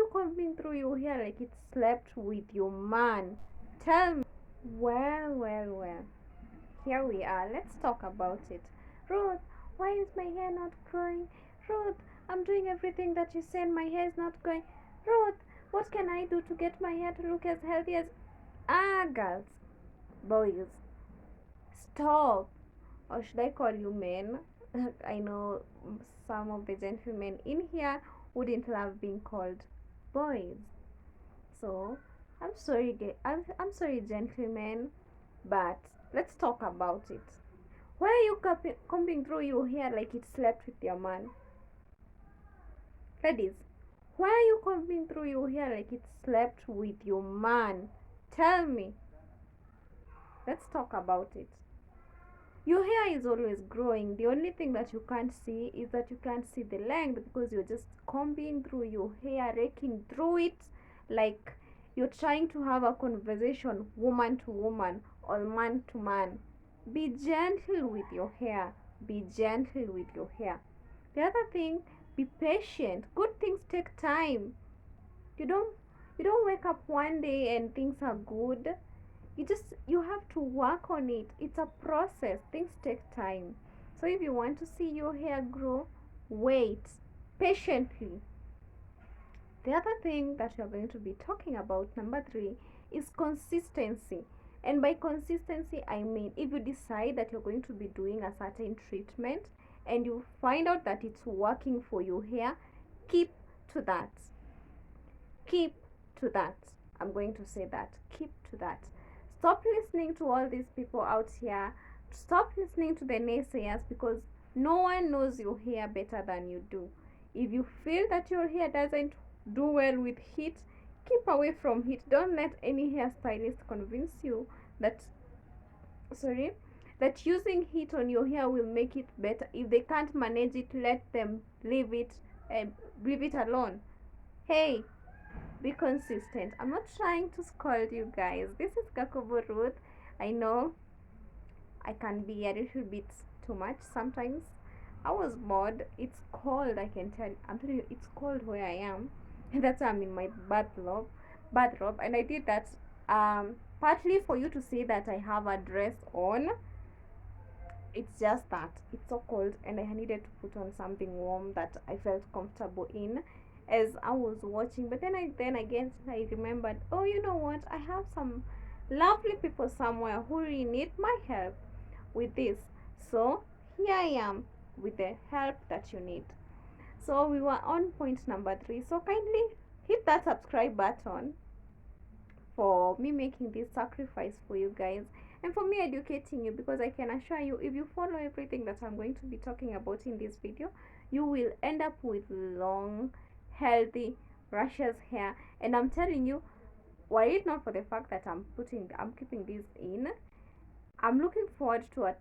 you combing through your hair like it slept with your man? Tell me. Well. Here we are. Let's talk about it. Ruth, why is my hair not growing? Ruth, I'm doing everything that you said. My hair is not growing. Ruth, what can I do to get my hair to look as healthy as. Girls, boys, stop. Or should I call you men? I know some of the gentlemen in here wouldn't love being called boys. So, I'm sorry, gentlemen, but let's talk about it. Why are you combing through your hair like it slept with your man? Ladies, why are you combing through your hair like it slept with your man? Tell me. Let's talk about it. Your hair is always growing. The only thing that you can't see is that you can't see the length because you're just combing through your hair, raking through it like you're trying to have a conversation woman to woman or man to man. Be gentle with your hair. Be gentle with your hair. The other thing, be patient. Good things take time. You don't wake up one day and things are good. You have to work on it. It's a process. Things take time. So if you want to see your hair grow, wait patiently. The other thing that we are going to be talking about, number 3, is consistency. And by consistency, I mean if you decide that you're going to be doing a certain treatment and you find out that it's working for your hair, keep to that. Keep to that. I'm going to say that. Keep to that. Stop listening to all these people out here. Stop listening to the naysayers because no one knows your hair better than you do. If you feel that your hair doesn't do well with heat, keep away from heat. Don't let any hairstylist convince you that using heat on your hair will make it better. If they can't manage it, let them leave it alone. Hey, be consistent. I'm not trying to scold you guys. This is Gakobo Ruth. I know I can be a little bit too much sometimes. I was bored. It's cold. I'm telling you, it's cold where I am. And that's why I'm in my bathrobe. And I did that partly for you to see that I have a dress on. It's just that it's so cold and I needed to put on something warm that I felt comfortable in as I was watching. But then again I remembered, oh, you know what, I have some lovely people somewhere who really need my help with this. So here I am with the help that you need. So we were on point number 3. So kindly hit that subscribe button for me making this sacrifice for you guys and for me educating you, because I can assure you, if you follow everything that I'm going to be talking about in this video, you will end up with long, healthy, luscious hair. And I'm telling you, were it not for the fact that I'm keeping this in, I'm looking forward to a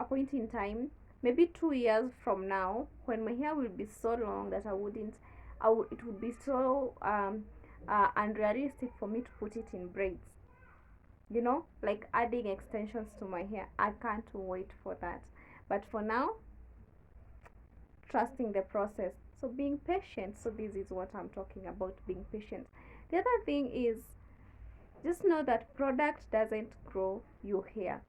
point in time, maybe 2 years from now, when my hair will be so long that it would be so unrealistic for me to put it in braids, like adding extensions to my hair. I can't wait for that. But for now, trusting the process. So being patient. So this is what I'm talking about, being patient. The other thing is, just know that product doesn't grow your hair.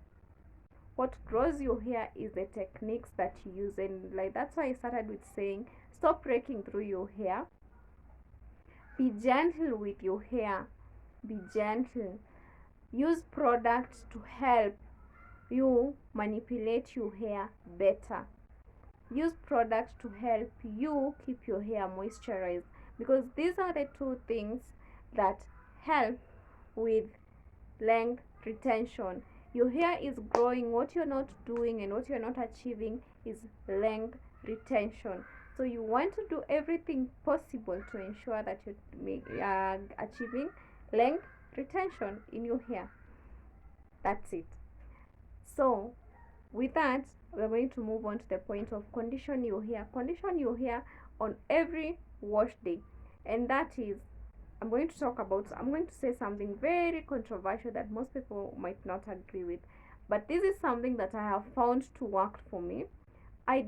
What grows your hair is the techniques that you use. And like that's why I started with saying, stop raking through your hair. Be gentle with your hair. Be gentle. Use products to help you manipulate your hair better. Use products to help you keep your hair moisturized, because these are the 2 things that help with length retention. Your hair is growing. What you're not doing and what you're not achieving is length retention. So you want to do everything possible to ensure that you're achieving length retention in your hair. That's it. So with that, we're going to move on to the point of condition your hair. Condition your hair on every wash day. And that is, I'm going to say something very controversial that most people might not agree with. But this is something that I have found to work for me. I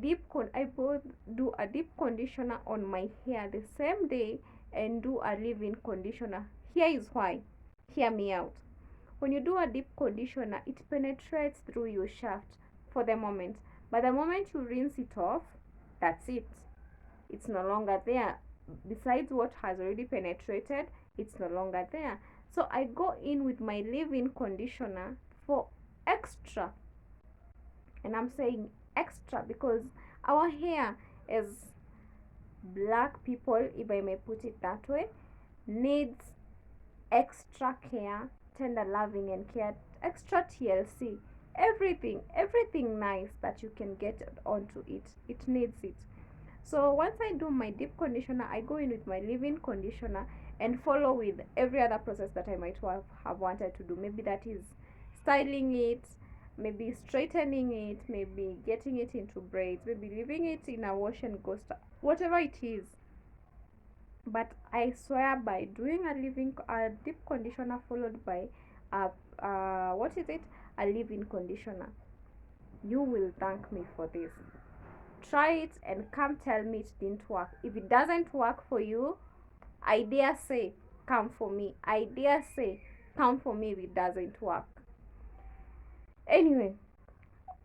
both do a deep conditioner on my hair the same day and do a leave-in conditioner. Here is why. Hear me out. When you do a deep conditioner, it penetrates through your shaft for the moment. But the moment you rinse it off, that's it. It's no longer there. Besides what has already penetrated, it's no longer there. So I go in with my leave-in conditioner for extra. And I'm saying extra because our hair as black people, if I may put it that way, needs extra care, tender loving and care, extra TLC, everything nice that you can get onto it. It needs it. So once I do my deep conditioner, I go in with my leave-in conditioner and follow with every other process that I might have wanted to do. Maybe that is styling it, maybe straightening it, maybe getting it into braids, maybe leaving it in a wash and go whatever it is. But I swear by doing a deep conditioner followed by a a leave-in conditioner, you will thank me for this. Try it and come tell me it didn't work. If it doesn't work for you, I dare say come for me. I dare say come for me if it doesn't work. Anyway,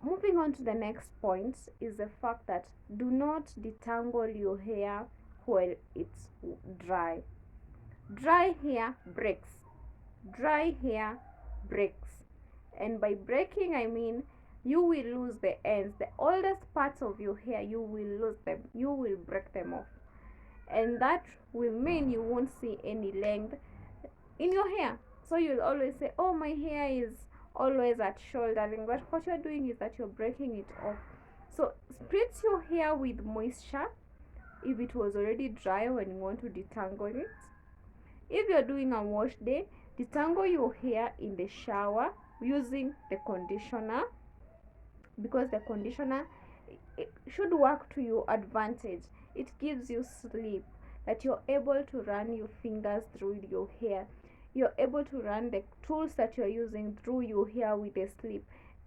moving on to the next point is the fact that do not detangle your hair while it's dry. Dry hair breaks. Dry hair breaks. And by breaking, I mean you will lose the ends. The oldest parts of your hair, you will lose them. You will break them off. And that will mean you won't see any length in your hair. So you'll always say, oh, my hair is always at shoulder length. But what you're doing is that you're breaking it off. So spritz your hair with moisture if it was already dry when you want to detangle it. If you're doing a wash day, detangle your hair in the shower using the conditioner, because the conditioner, it should work to your advantage. It gives you sleep, that you're able to run your fingers through your hair. You're able to run the tools that you're using through your hair with a sleep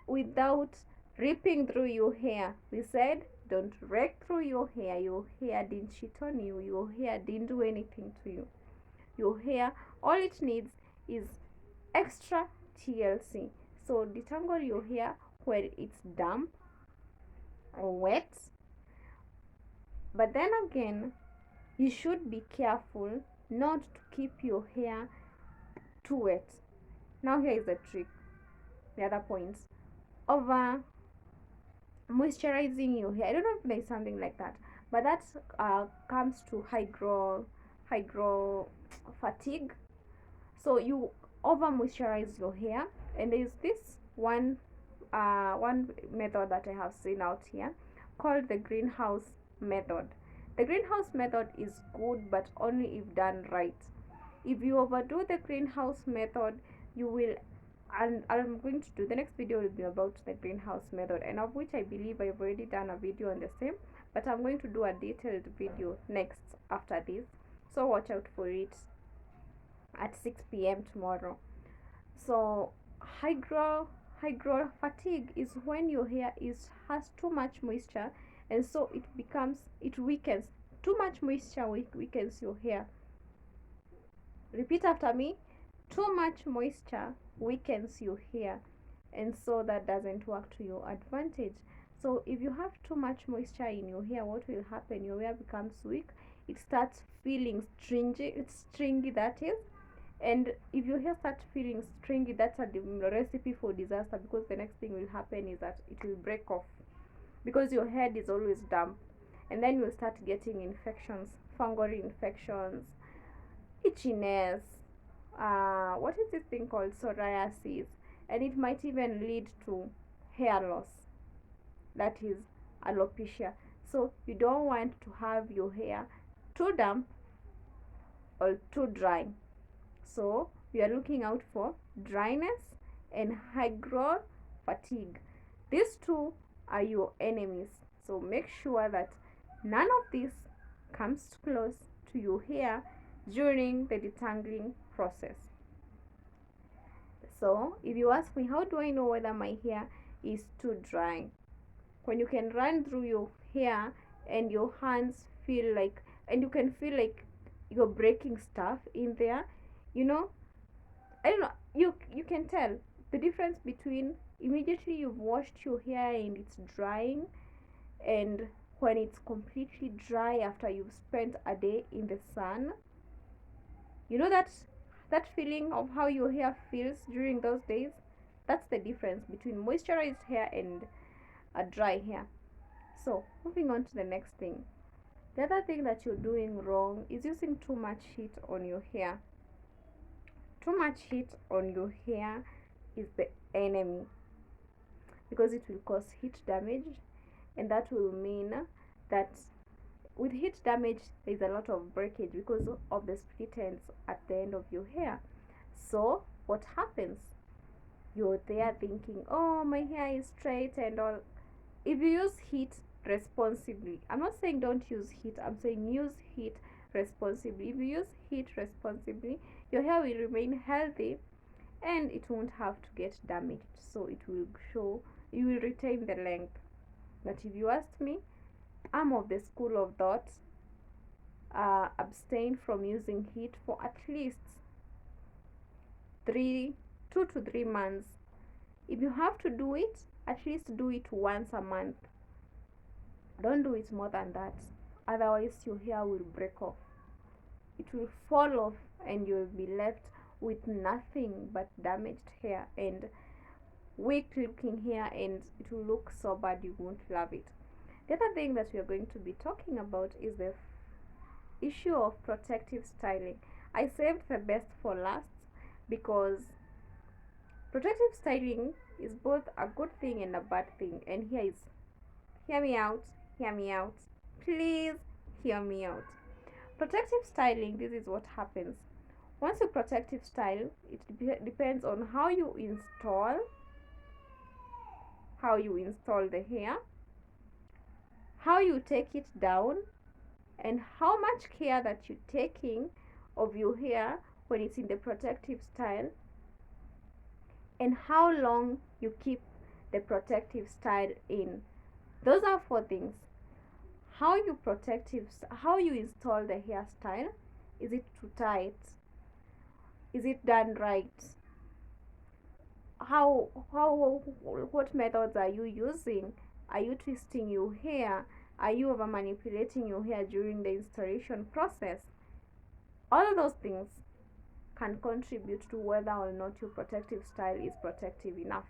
without ripping through your hair. We said don't rake through your hair. Your hair didn't cheat on you. Your hair didn't do anything to you. Your hair, all it needs is extra TLC. So detangle your hair where it's damp or wet. But then again, you should be careful not to keep your hair too wet. Now here is the trick. The other points. Over moisturizing your hair. I don't know if there's something like that, but that comes to hydro fatigue. So you over moisturize your hair, and there's this one method that I have seen out here called the greenhouse method. The greenhouse method is good, but only if done right. If you overdo the greenhouse method, you will, and I'm going to do the next video will be about the greenhouse method, and of which I believe I've already done a video on the same, but I'm going to do a detailed video next after this, so watch out for it at 6 p.m. tomorrow. So hydro fatigue is when your hair has too much moisture, and so it weakens. Too much moisture weakens your hair. Repeat after me. Too much moisture weakens your hair, and so that doesn't work to your advantage. So if you have too much moisture in your hair, what will happen? Your hair becomes weak. It starts feeling stringy. It's stringy, that is. And if your hair starts feeling stringy, that's a recipe for disaster, because the next thing will happen is that it will break off, because your head is always damp, and then you'll start getting infections, fungal infections, itchiness, what is this thing called, psoriasis, and it might even lead to hair loss, that is alopecia. So you don't want to have your hair too damp or too dry. So we are looking out for dryness and hydro fatigue. These two are your enemies. So make sure that none of this comes close to your hair during the detangling process. So if you ask me, how do I know whether my hair is too dry? When you can run through your hair and your hands feel like, and you can feel like you're breaking stuff in there. You know, I don't know. You can tell the difference between immediately you've washed your hair and it's drying, and when it's completely dry after you've spent a day in the sun. You know that feeling of how your hair feels during those days? That's the difference between moisturized hair and a dry hair. So, moving on to the next thing. The other thing that you're doing wrong is using too much heat on your hair. Too much heat on your hair is the enemy, because it will cause heat damage, and that will mean that with heat damage there's a lot of breakage because of the split ends at the end of your hair. So what happens? You're there thinking, oh, my hair is straight and all. If you use heat responsibly, I'm not saying don't use heat, I'm saying use heat responsibly. If you use heat responsibly, your hair will remain healthy and it won't have to get damaged, so it will show, you will retain the length. But if you ask me, I'm of the school of thought, abstain from using heat for at least 2 to 3 months. If you have to do it, at least do it once a month. Don't do it more than that, otherwise your hair will break off. It will fall off and you'll be left with nothing but damaged hair and weak looking hair, and it will look so bad you won't love it. The other thing that we are going to be talking about is the issue of protective styling. I saved the best for last because protective styling is both a good thing and a bad thing. And hear me out, hear me out. Please hear me out. Protective styling, this is what happens. Once you protective style, it depends on how you install the hair, how you take it down, and how much care that you're taking of your hair when it's in the protective style, and how long you keep the protective style in. Those are 4 things. How you install the hairstyle. Is it too tight? Is it done right? What methods are you using? Are you twisting your hair? Are you over manipulating your hair during the installation process? All those things can contribute to whether or not your protective style is protective enough.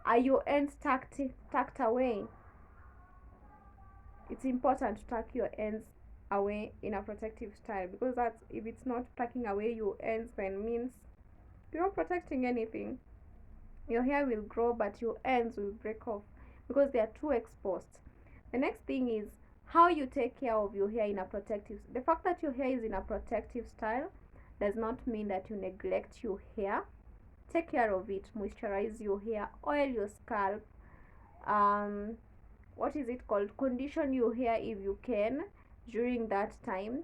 Are your ends tucked away? It's important to tuck your ends away in a protective style, because that's, if it's not tucking away your ends, then means you're not protecting anything. Your hair will grow but your ends will break off because they are too exposed. The next thing is how you take care of your hair in a protective. The fact that your hair is in a protective style does not mean that you neglect your hair. Take care of it. Moisturize your hair, oil your scalp, what is it called, condition your hair if you can during that time,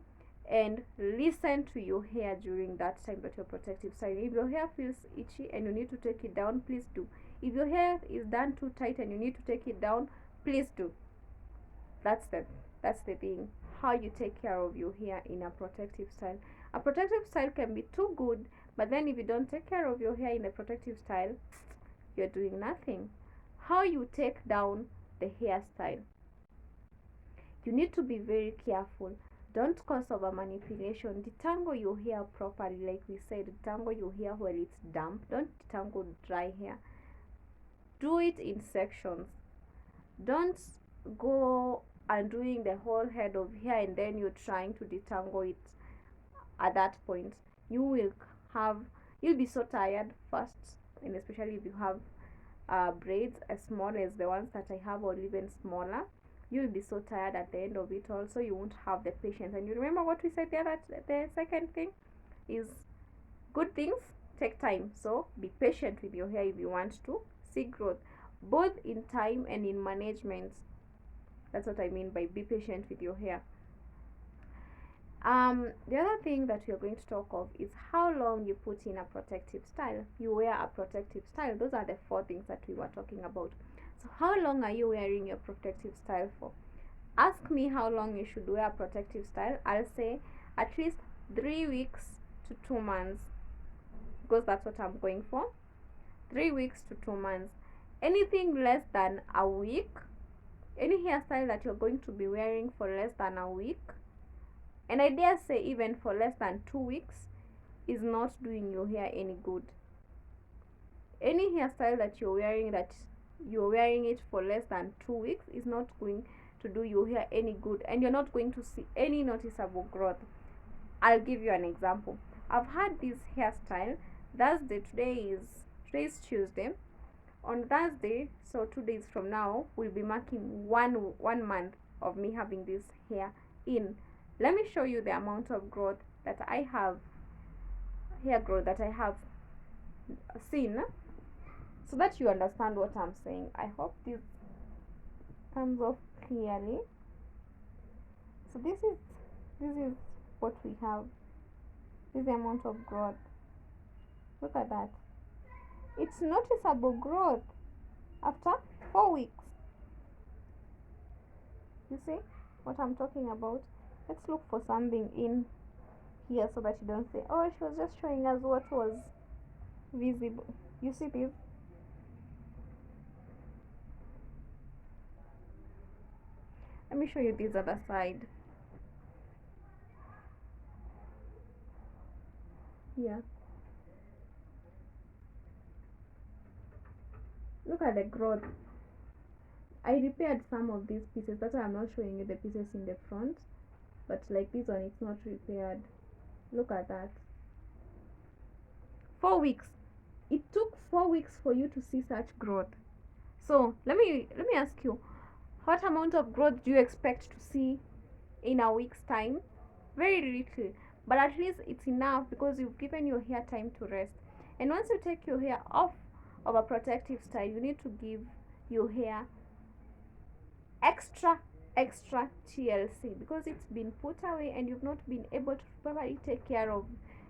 and listen to your hair during that time that you're protective style. If your hair feels itchy and you need to take it down, please do. If your hair is done too tight and you need to take it down, please do. That's the thing, how you take care of your hair in a protective style. A protective style can be too good, but then if you don't take care of your hair in a protective style, you're doing nothing. How you take down the hairstyle. You need to be very careful. Don't cause over manipulation. Detangle your hair properly, like we said. Detangle your hair while it's damp. Don't detangle dry hair. Do it in sections. Don't go undoing the whole head of hair and then you're trying to detangle it at that point. You'll be so tired first, and especially if you have braids as small as the ones that I have, or even smaller, you'll be so tired at the end of it. Also, you won't have the patience. And you remember what we said there, that the second thing is good things take time. So be patient with your hair if you want to see growth, both in time and in management. That's what I mean by be patient with your hair. The other thing that we are going to talk of is how long you put in a protective style. You wear a protective style. Those are the 4 things that we were talking about. So how long are you wearing your protective style for? Ask me how long you should wear a protective style. I'll say at least 3 weeks to 2 months, because that's what I'm going for. 3 weeks to 2 months. Anything less than a week, any hairstyle that you're going to be wearing for less than a week, and I dare say even for less than 2 weeks, is not doing your hair any good. Any hairstyle that you're wearing it for less than 2 weeks is not going to do your hair any good, and you're not going to see any noticeable growth. I'll give you an example. I've had this hairstyle Thursday. Today is Tuesday. On Thursday, so 2 days from now, we'll be marking one month of me having this hair in. Let me show you the amount of growth that I have, hair growth that I have seen, so that you understand what I'm saying. I hope this comes off clearly. So this is what we have. This is the amount of growth. Look at that. It's noticeable growth after 4 weeks. You see what I'm talking about? Let's look for something in here so that you don't say, oh, she was just showing us what was visible. You see this? Let me show you this other side. Yeah. Look at the growth. I repaired some of these pieces. That's why I'm not showing you the pieces in the front. But like this one, it's not repaired. Look at that. 4 weeks. It took 4 weeks for you to see such growth. So let me ask you, what amount of growth do you expect to see in a week's time? Very little, but at least it's enough because you've given your hair time to rest. And once you take your hair off of a protective style, you need to give your hair extra TLC, because it's been put away and you've not been able to properly take care of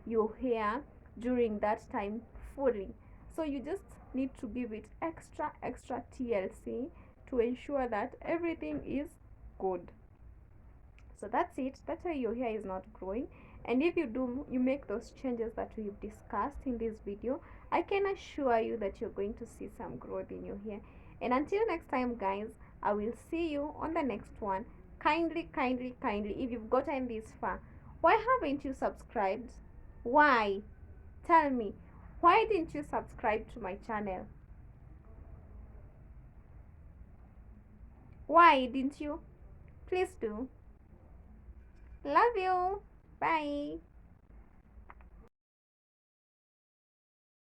your hair during that time fully. So you just need to give it extra TLC to ensure that everything is good. So that's it. That's why your hair is not growing. And if you make those changes that we've discussed in this video, I can assure you that you're going to see some growth in your hair. And until next time, guys, I will see you on the next one. Kindly, if you've gotten this far, why haven't you subscribed? Why? Tell me, why didn't you subscribe to my channel? Why didn't you? Please do. Love you. Bye.